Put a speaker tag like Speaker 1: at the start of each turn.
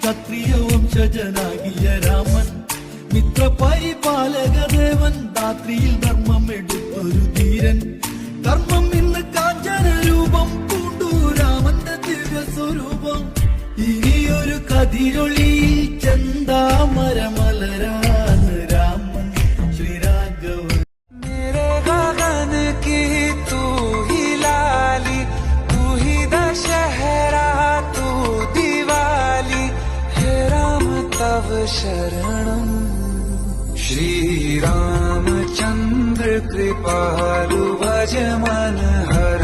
Speaker 1: ക്ഷത്രിയ വംശജനാകിയ രാമൻ മിത്രപരിപാലകദേവൻ രാത്രിയിൽ ധർമ്മം എടുത്തൊരു ധീരൻ ധർമ്മം ഇന്ന് കാഞ്ചന രൂപം പൂണ്ടു രാമന്റെ ദിവ്യ സ്വരൂപം ഇനിയൊരു കതിരൊളിയിൽ ചന്താമരമലരാണ് രാമൻ ശ്രീരാഘവൻ
Speaker 2: मेरे गगन की तू ही लाली तू ही दशहरा तू दिवाली हे राम तव शरणम श्री रामचंद्र कृपालु भज मन हर